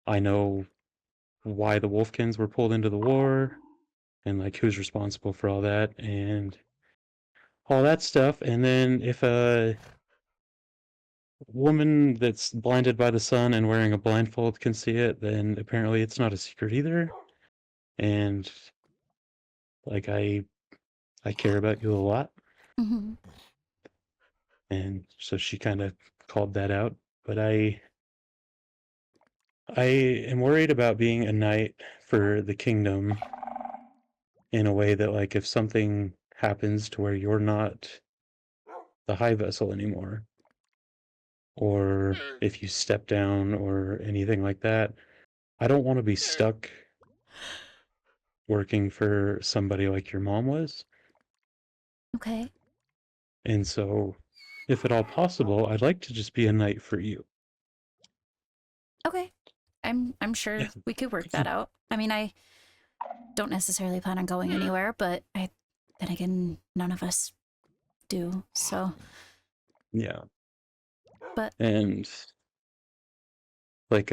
I know why the Wolfkins were pulled into the war, and like who's responsible for all that, and all that stuff. And then if a woman that's blinded by the sun and wearing a blindfold can see it, then apparently it's not a secret either. And Like I care about you a lot, Mm-hmm. and so she kind of called that out. But I am worried about being a knight for the kingdom in a way that, like, if something happens to where you're not the high vessel anymore, or if you step down or anything like that, I don't want to be stuck working for somebody like your mom was. Okay. And so, if at all possible, I'd like to just be a knight for you. Okay. I'm sure Yeah. we could work that out. I mean, I don't necessarily plan on going anywhere, but then again, none of us do. So, Yeah. but And like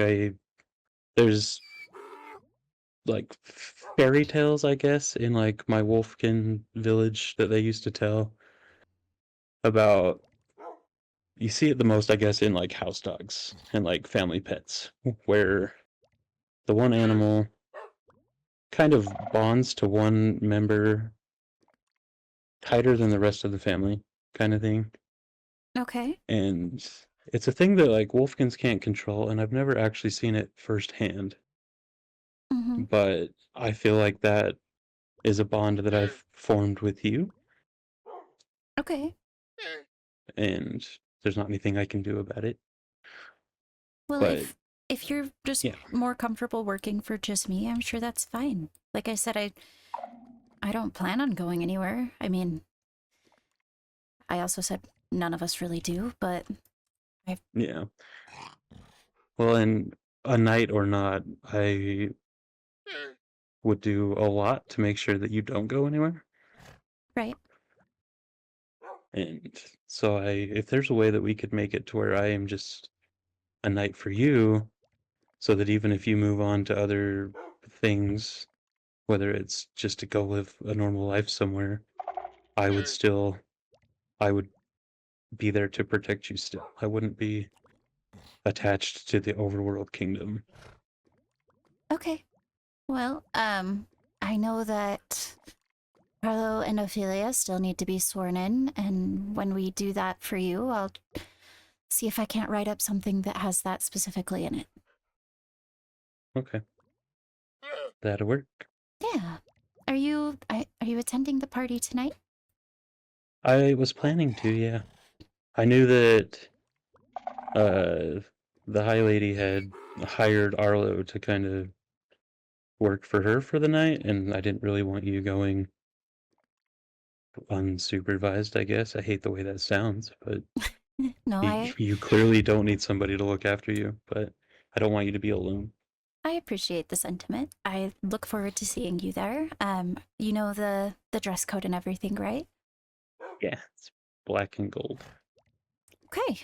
there's like fairy tales, I guess, in like my Wolfkin village that they used to tell about. You see it the most, I guess, in like house dogs and like family pets, where the one animal kind of bonds to one member tighter than the rest of the family, kind of thing. okay. And it's a thing that like Wolfkins can't control, and I've never actually seen it firsthand. Mm-hmm. But I feel like that is a bond that I've formed with you, Okay. and there's not anything I can do about it. Well, But if you're just yeah, more comfortable working for just me, I'm sure that's fine. Like I said, I don't plan on going anywhere. I mean, I also said none of us really do, but yeah. Well, and a night or not, I would do a lot to make sure that you don't go anywhere. right. And so if there's a way that we could make it to where I am just a night for you, so that even if you move on to other things, whether it's just to go live a normal life somewhere, I would still, I would be there to protect you still. I wouldn't be attached to the overworld kingdom. Okay. Well, I know that Carlo and Ophelia still need to be sworn in, and when we do that for you, I'll see if I can't write up something that has that specifically in it. Okay. That'll work. Yeah. Are you attending the party tonight? I was planning to, yeah. I knew that the High Lady had hired Arlo to kind of work for her for the night, and I didn't really want you going unsupervised, I guess. I hate the way that sounds, but No, you clearly don't need somebody to look after you, but I don't want you to be alone. I appreciate the sentiment. I look forward to seeing you there. You know the dress code and everything, right? Yeah, it's black and gold. Okay.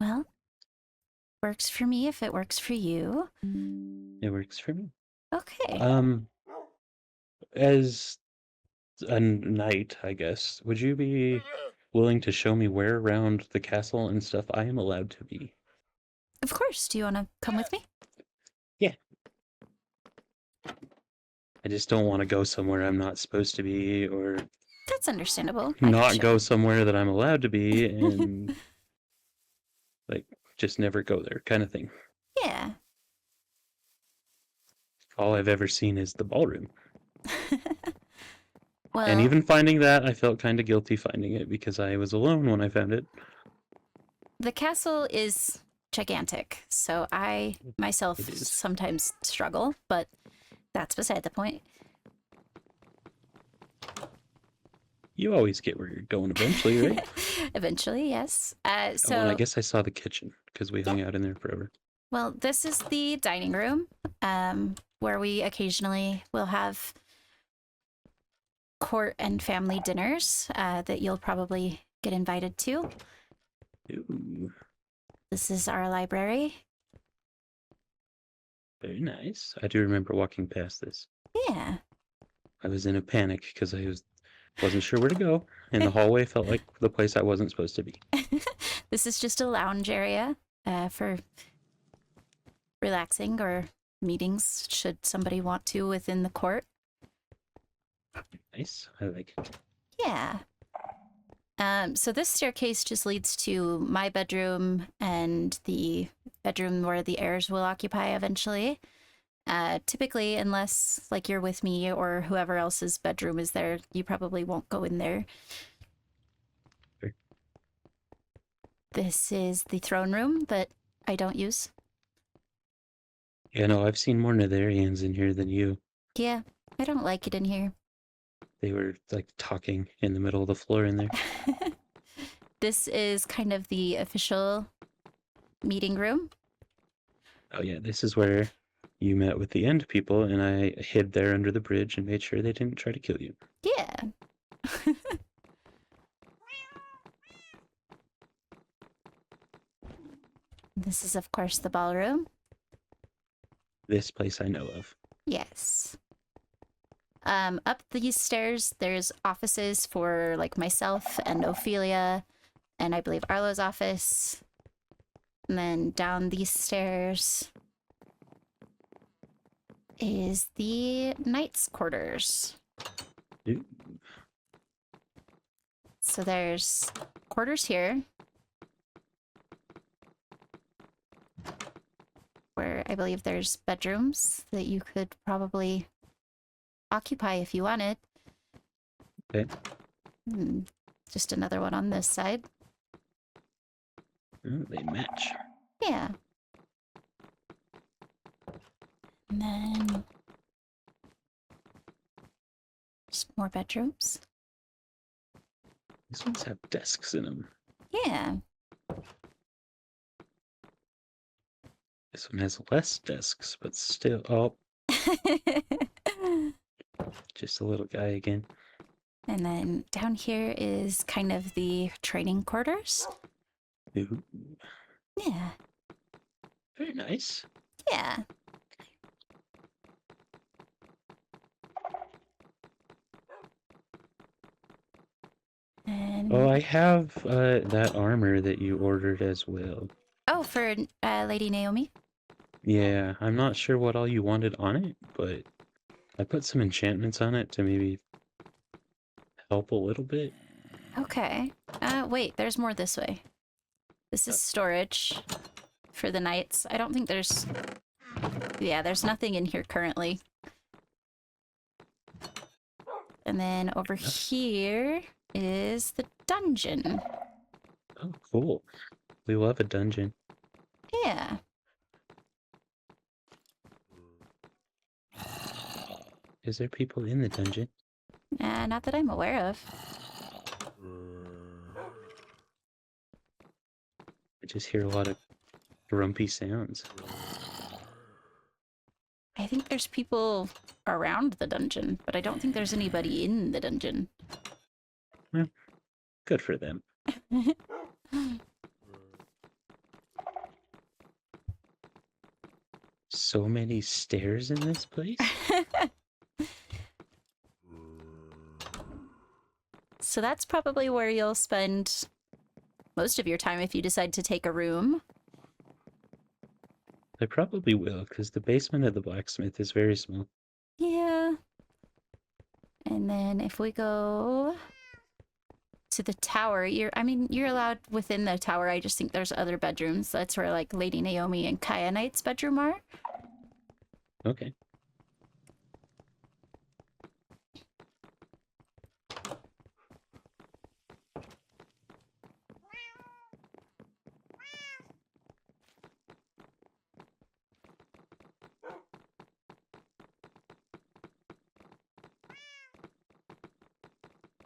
Well, works for me if it works for you. It works for me. Okay. As a knight, I guess, would you be willing to show me where around the castle and stuff I am allowed to be? Of course. Do you want to come with me? Yeah. I just don't want to go somewhere I'm not supposed to be, or That's understandable. not go somewhere that I'm allowed to be and like just never go there kind of thing. Yeah. All I've ever seen is the ballroom. Well, And even finding that, I felt kind of guilty finding it because I was alone when I found it. the castle is gigantic, so I myself It is. sometimes struggle, but that's beside the point. You always get where you're going eventually, right? Eventually, yes. So, And I guess I saw the kitchen because we hung out in there forever. well, this is the dining room, where we occasionally will have court and family dinners that you'll probably get invited to. Ooh, This is our library. very nice. I do remember walking past this. Yeah. I was in a panic because wasn't sure where to go, and the hallway felt like the place I wasn't supposed to be. This is just a lounge area for relaxing or meetings should somebody want to within the court. Nice. I like it. Yeah. So this staircase just leads to my bedroom and the bedroom where the heirs will occupy eventually. Typically, unless like you're with me or whoever else's bedroom is there, you probably won't go in there. Sure. This is the throne room that I don't use. Yeah, no, I've seen more Netherians in here than you. Yeah, I don't like it in here. They were like talking in the middle of the floor in there. This is kind of the official meeting room. Oh yeah, this is where you met with the end people, and I hid there under the bridge and made sure they didn't try to kill you. Yeah. This is, of course, the ballroom. This place I know of. Yes. Up these stairs, there's offices for like myself and Ophelia, and I believe Arlo's office. And then down these stairs is the knight's quarters. Ooh. So there's quarters here, where I believe there's bedrooms that you could probably occupy if you wanted. Okay. Just another one on this side. Oh, they match. Yeah. And then just more bedrooms. These ones have desks in them. Yeah. This one has less desks, but still. Oh, just a little guy again. And then down here is kind of the training quarters. Ooh, Yeah. very nice. Yeah. And Oh, I have that armor that you ordered as well. oh, for Lady Naomi. Yeah, I'm not sure what all you wanted on it, but I put some enchantments on it to maybe help a little bit. Okay. Wait, there's more this way. This is storage for the knights. I don't think there's... Yeah, there's nothing in here currently. And then over here is the dungeon. Oh, cool. We love a dungeon. Yeah. Is there people in the dungeon? Not that I'm aware of. I just hear a lot of grumpy sounds. I think there's people around the dungeon, but I don't think there's anybody in the dungeon. Well, good for them. So many stairs in this place? So that's probably where you'll spend most of your time if you decide to take a room. I probably will, because the basement of the blacksmith is very small. Yeah. And then if we go to the tower, you're allowed within the tower. I just think there's other bedrooms. That's where like Lady Naomi and Kaya Knight's bedroom are. Okay.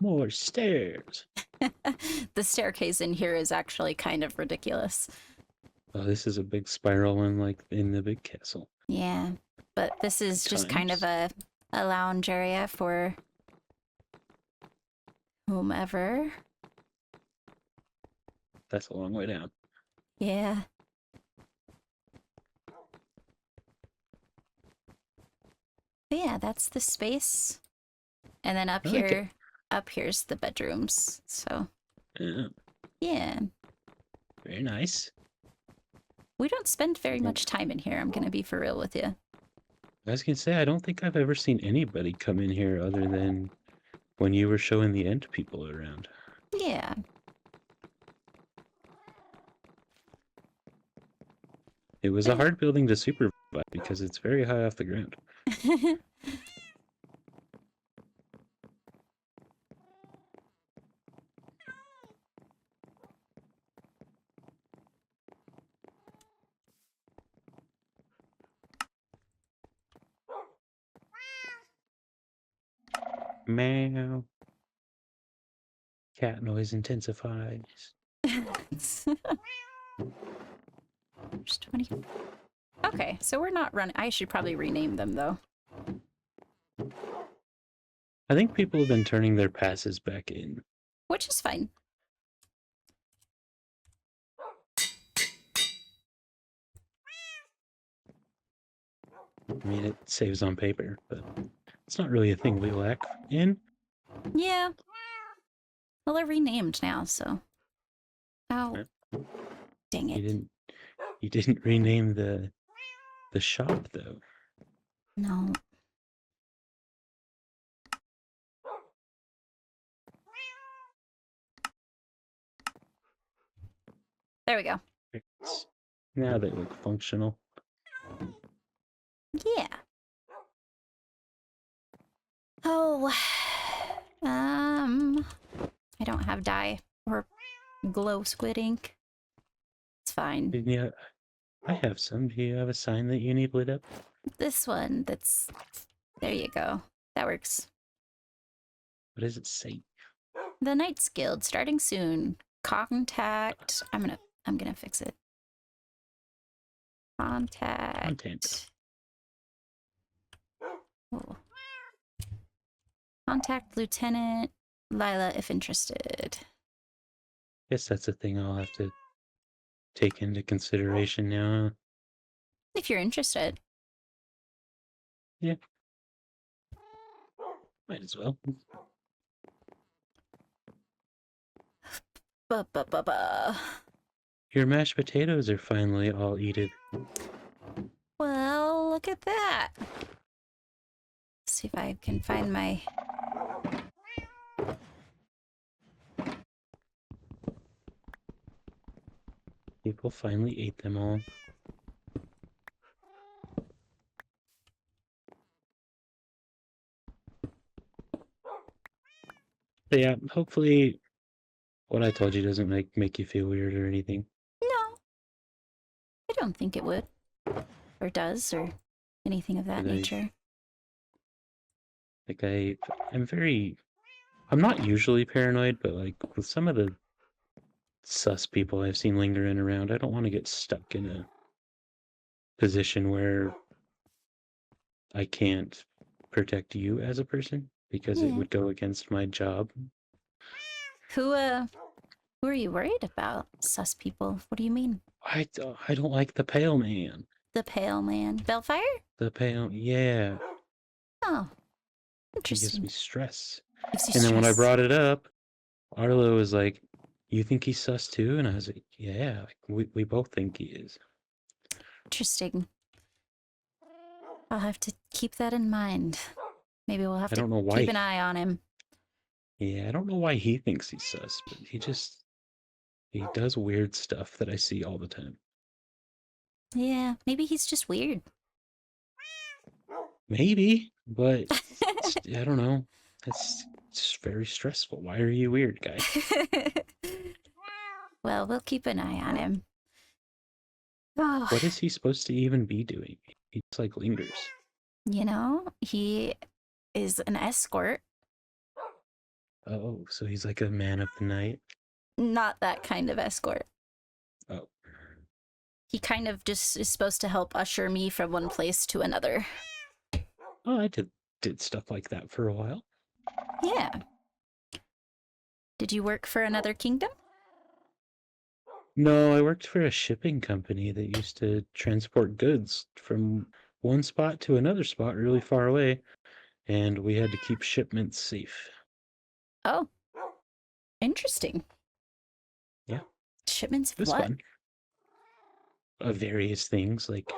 More stairs. The staircase in here is actually kind of ridiculous. Oh, this is a big spiral one like in the big castle. Yeah, but this is just kind of a lounge area for whomever. That's a long way down. Yeah. But yeah, that's the space. And then up I like it. here, up here's the bedrooms. So, yeah. Very nice. We don't spend very much time in here, I'm gonna be for real with you. I was gonna say, I don't think I've ever seen anybody come in here other than when you were showing the Ent people around. Yeah. It was a hard building to supervise because it's very high off the ground. Meow. Cat noise intensifies. There's 20. Okay, so we're not running. I should probably rename them, though. I think people have been turning their passes back in. Which is fine. I mean, it saves on paper, but it's not really a thing we lack in. Yeah. Well, they're renamed now, so. Oh. Dang it. You didn't rename the shop though. No. There we go. Now they look functional. Yeah. Oh. I don't have dye or glow squid ink. It's fine. Yeah, I have some. Do you have a sign that you need lit up? This one, that's... There you go. That works. What does it say? The Knights Guild, starting soon. Contact... I'm gonna fix it. Contact... Oh. Contact Lieutenant Lila if interested. Guess that's a thing I'll have to take into consideration now. If you're interested. Yeah. Might as well. Your mashed potatoes are finally all eaten. Well, look at that. See if I can find my... People finally ate them all. But yeah, hopefully what I told you doesn't make you feel weird or anything. No. I don't think it would. Or does, or anything of that nature. Like I'm not usually paranoid, but like with some of the sus people I've seen lingering around, I don't want to get stuck in a position where I can't protect you as a person because it would go against my job. Who are you worried about? Sus people? What do you mean? I don't like the pale man. The pale man? Bellfire? The pale, yeah. Oh, It interesting. gives me stress. Gives you And then when I stress. brought it up, Arlo was like, "You think he's sus too?" And I was like, "Yeah, we both think he is." Interesting. I'll have to keep that in mind. Maybe we'll have I don't know to why. keep an eye on him. Yeah, I don't know why he thinks he's sus, but he does weird stuff that I see all the time. Yeah, maybe he's just weird. Maybe, but I don't know. It's very stressful. Why are you weird, guy? Well, we'll keep an eye on him. Oh, What is he supposed to even be doing? He just like lingers. you know, he is an escort. Oh, so he's like a man of the night? Not that kind of escort. Oh. He kind of just is supposed to help usher me from one place to another. Oh, I did stuff like that for a while. Yeah. Did you work for another kingdom? No, I worked for a shipping company that used to transport goods from one spot to another spot really far away, and we had to keep shipments safe. Oh. Interesting. Yeah. Shipments It of was what? fun. various things like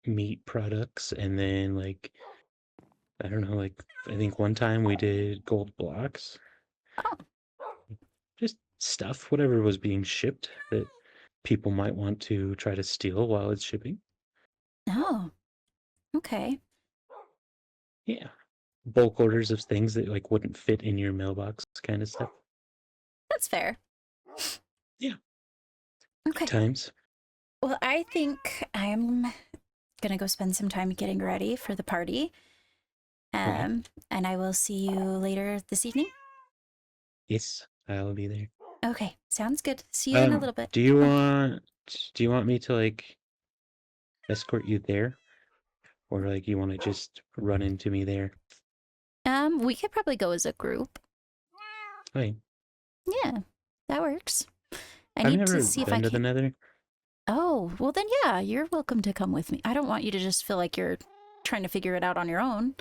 meat products, and then like I don't know, like I think one time we did gold blocks. Oh. Just stuff, whatever was being shipped that people might want to try to steal while it's shipping. Oh. Okay. Yeah. Bulk orders of things that like wouldn't fit in your mailbox kind of stuff. That's fair. Yeah. Okay. Good times. Well, I think I'm gonna go spend some time getting ready for the party. Okay. And I will see you later this evening. Yes, I'll be there. Okay, sounds good. See you in a little bit. Do you want me to like escort you there? Or like you want to just run into me there? We could probably go as a group. Hey, Yeah, that works. I I've need never to see if I been to the can. Nether. Oh, well then, yeah, you're welcome to come with me. I don't want you to just feel like you're trying to figure it out on your own.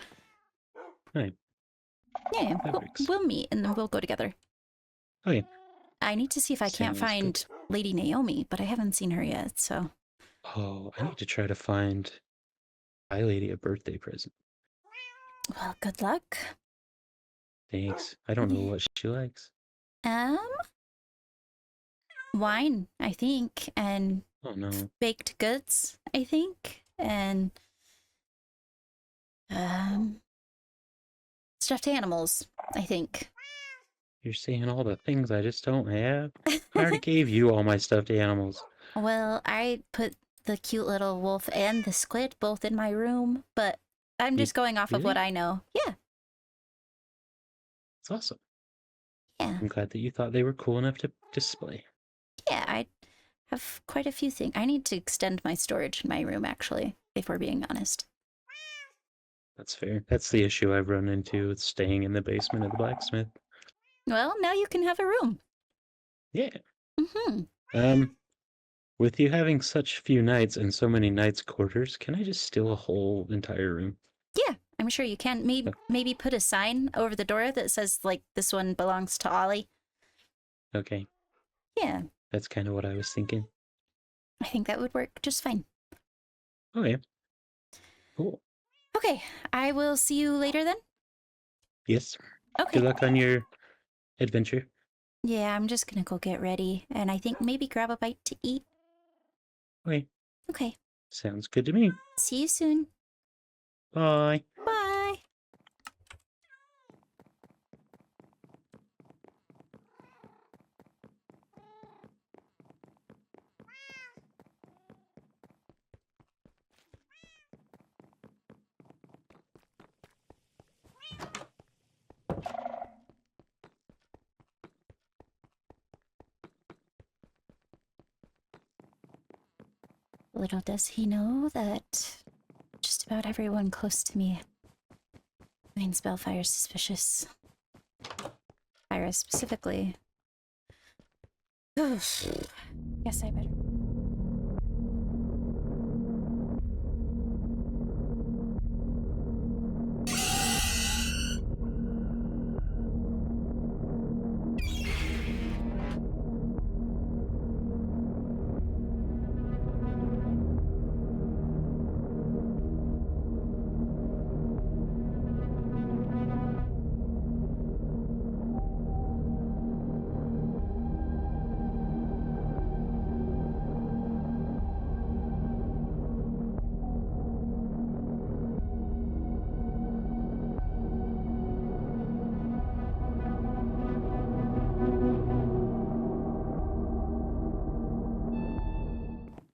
Hey, Yeah, that works. we'll meet and then we'll go together. Okay. I need to see if I can't Sounds find Lady Naomi, but I haven't seen her yet, so. Oh, I need to try to find my lady a birthday present. Well, good luck. Thanks. I don't know what she likes. Um, Wine, I think, and Oh no. baked goods, I think, and stuffed animals, I think. You're saying all the things I just don't have. I already gave you all my stuffed animals. Well, I put the cute little wolf and the squid both in my room, but I'm You just going off of what really? I know. Yeah, It's awesome. yeah, I'm glad that you thought they were cool enough to display. yeah. I have quite a few things. I need to extend my storage in my room, actually, if we're being honest. That's fair. That's the issue I've run into with staying in the basement of the blacksmith. Well, now you can have a room. Yeah. Mm-hmm. With you having such few nights and so many nights quarters, can I just steal a whole entire room? Yeah, I'm sure you can. Maybe put a sign over the door that says, like, this one belongs to Ollie. Okay. Yeah, That's kind of what I was thinking. I think that would work just fine. Okay. Cool. Okay, I will see you later then. Yes. Okay. Good luck on your adventure. Yeah, I'm just gonna go get ready, and I think maybe grab a bite to eat. Okay. Okay, Sounds good to me. see you soon. Bye. Bye. Little does he know that just about everyone close to me finds Bellfire suspicious. Iris specifically. Guess I better.